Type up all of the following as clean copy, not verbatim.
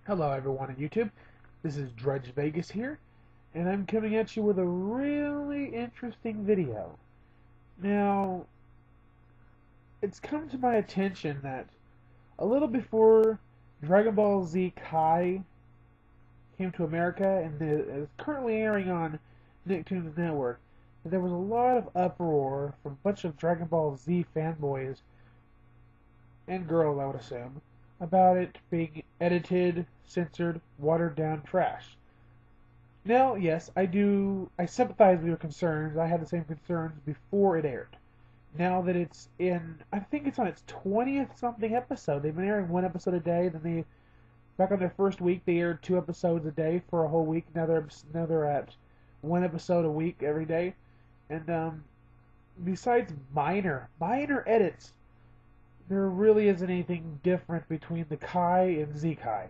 Hello everyone on YouTube, this is Drudge Vegas here, and I'm coming at you with a really interesting video. Now, it's come to my attention that a little before Dragon Ball Z Kai came to America and is currently airing on Nicktoons Network, that there was a lot of uproar from a bunch of Dragon Ball Z fanboys and girls, I would assume, about it being edited, censored, watered down trash. Now, yes, I sympathize with your concerns. I had the same concerns before it aired. Now that it's in, I think it's on its 20th something episode. They've been airing one episode a day. Back on their first week, they aired 2 episodes a day for a whole week. Now they're at one episode a week every day. And besides minor edits, there really isn't anything different between the Kai and Z Kai.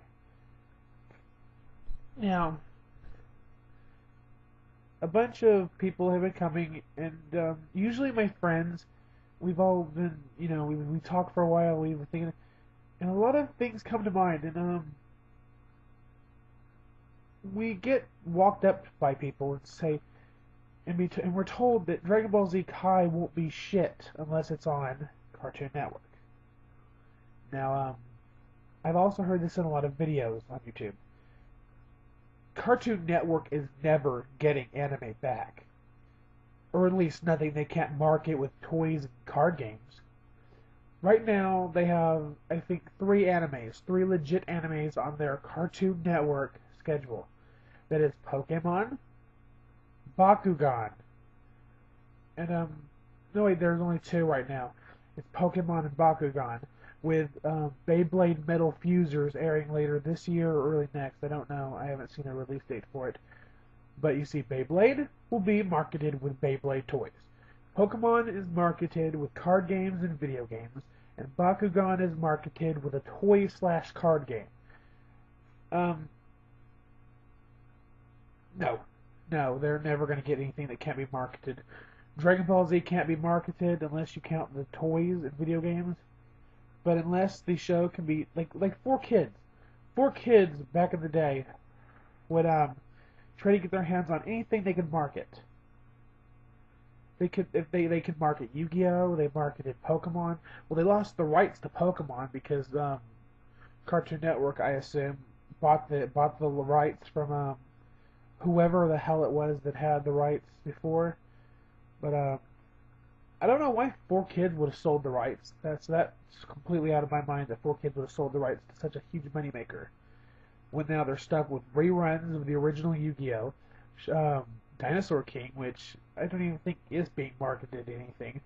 Now, a bunch of people have been coming, and usually my friends, we've all been, we talk for a while, we've been thinking, and a lot of things come to mind, and we get walked up by people and say, and we're told that Dragon Ball Z Kai won't be shit unless it's on Cartoon Network. Now, I've also heard this in a lot of videos on YouTube. Cartoon Network is never getting anime back. Or at least nothing they can't market with toys and card games. Right now, they have, I think, three legit animes on their Cartoon Network schedule. That is Pokemon, Bakugan, and, no wait, there's only two right now. It's Pokemon and Bakugan, with Beyblade Metal Fusers airing later this year or early next. I don't know. I haven't seen a release date for it. But you see, Beyblade will be marketed with Beyblade toys. Pokemon is marketed with card games and video games, and Bakugan is marketed with a toy/card game. No. No, they're never going to get anything that can't be marketed. Dragon Ball Z can't be marketed unless you count the toys and video games. But unless the show can be like four kids back in the day would try to get their hands on anything they could market. They could if they could market Yu-Gi-Oh, they marketed Pokemon. Well, they lost the rights to Pokemon because Cartoon Network, I assume, bought the rights from whoever the hell it was that had the rights before. But I don't know why 4Kids would have sold the rights. That's completely out of my mind that 4Kids would have sold the rights to such a huge moneymaker. When now they're stuck with reruns of the original Yu-Gi-Oh, Dinosaur King, which I don't even think is being marketed to anything.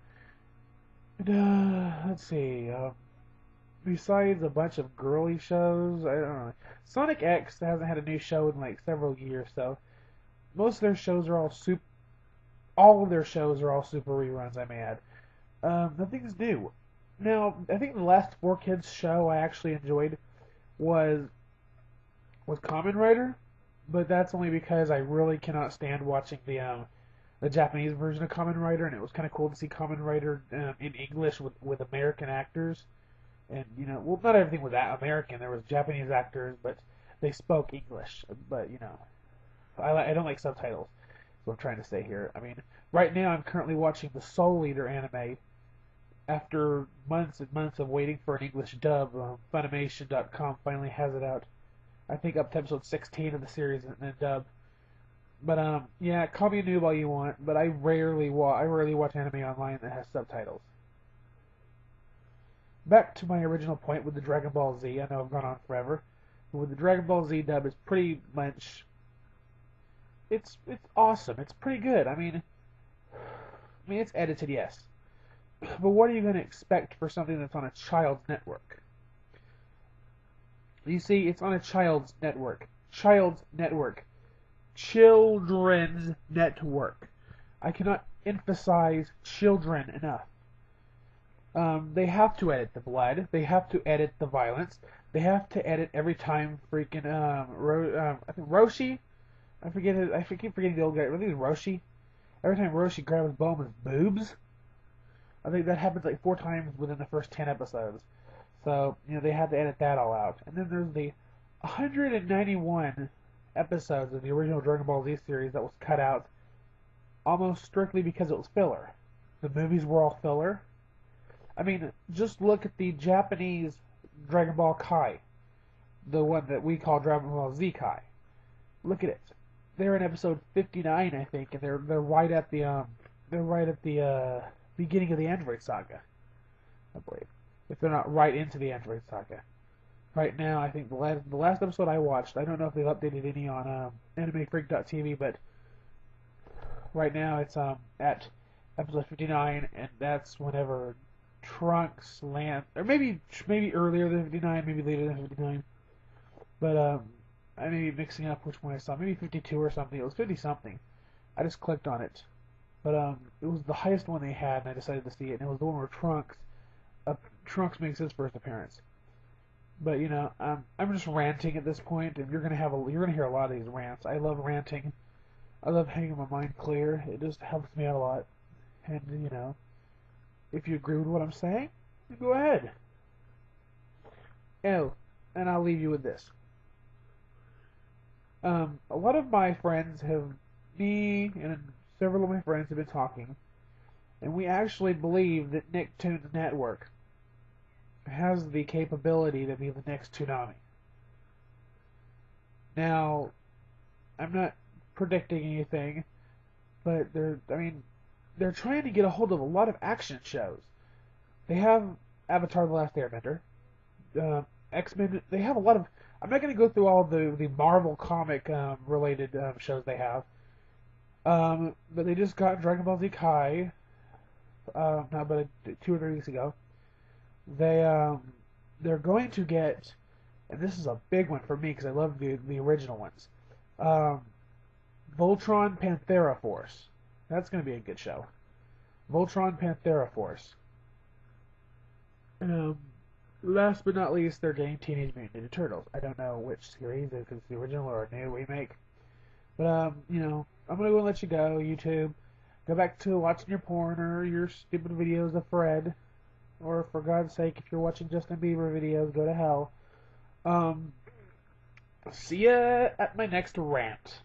And, let's see. Besides a bunch of girly shows, I don't know. Sonic X hasn't had a new show in like several years, so most of their shows are all of their shows are all super reruns, I may add. Nothing's new. Now, I think the last 4Kids show I actually enjoyed was Kamen Rider, but that's only because I really cannot stand watching the Japanese version of Kamen Rider, and it was kind of cool to see Kamen Rider in English with American actors. And, well, not everything was American. There was Japanese actors, but they spoke English. But, I don't like subtitles. That's what I'm trying to say here. I mean, right now I'm currently watching the Soul Eater anime after months and months of waiting for an English dub. Funimation.com finally has it out. I think up to episode 16 of the series in dub. But yeah, call me a noob all you want, but I rarely watch anime online that has subtitles. Back to my original point with the Dragon Ball Z. I know I've gone on forever. But with the Dragon Ball Z dub, it's pretty much it's awesome. It's pretty good. I mean it's edited, yes. But what are you going to expect for something that's on a child's network? You see, it's on a child's network. Child's network. Children's network. I cannot emphasize children enough. They have to edit the blood. They have to edit the violence. They have to edit every time freaking I think Roshi. I keep forgetting the old guy. I think it's Roshi. Every time Roshi grabs Bulma's boobs, I think that happens like 4 times within the first 10 episodes. So, they had to edit that all out. And then there's the 191 episodes of the original Dragon Ball Z series that was cut out almost strictly because it was filler. The movies were all filler. I mean, just look at the Japanese Dragon Ball Kai, the one that we call Dragon Ball Z Kai. Look at it. They're in episode 59, I think, and they're right at the beginning of the Android Saga, I believe. If they're not right into the Android Saga. Right now, I think the last episode I watched, I don't know if they've updated any on AnimeFreak.tv, but right now it's at episode 59, and that's whenever Trunks land, or maybe earlier than 59, maybe later than 59. But I may be mixing up which one I saw. Maybe 52 or something. It was 50 something. I just clicked on it, but it was the highest one they had, and I decided to see it. And it was the one where Trunks makes his first appearance. But you know, I'm just ranting at this point, and you're gonna hear a lot of these rants. I love ranting. I love having my mind clear. It just helps me out a lot. And you know, if you agree with what I'm saying, go ahead. Oh, and I'll leave you with this. A lot of my friends me and several of my friends have been talking, and we actually believe that Nicktoons Network has the capability to be the next Toonami. Now, I'm not predicting anything, but they're trying to get a hold of a lot of action shows. They have Avatar: The Last Airbender, X-Men. They have a lot of. I'm not going to go through all the Marvel comic related shows they have, but they just got Dragon Ball Z Kai, not about 2 or 3 weeks ago. They're going to get, and this is a big one for me because I love the original ones. Voltron Panthera Force. That's going to be a good show. Voltron Panthera Force. Last but not least, they're getting Teenage Mutant Ninja Turtles. I don't know which series, if it's the original or a new remake. But, you know, I'm going to go and let you go, YouTube. Go back to watching your porn or your stupid videos of Fred. Or, for God's sake, if you're watching Justin Bieber videos, go to hell. See ya at my next rant.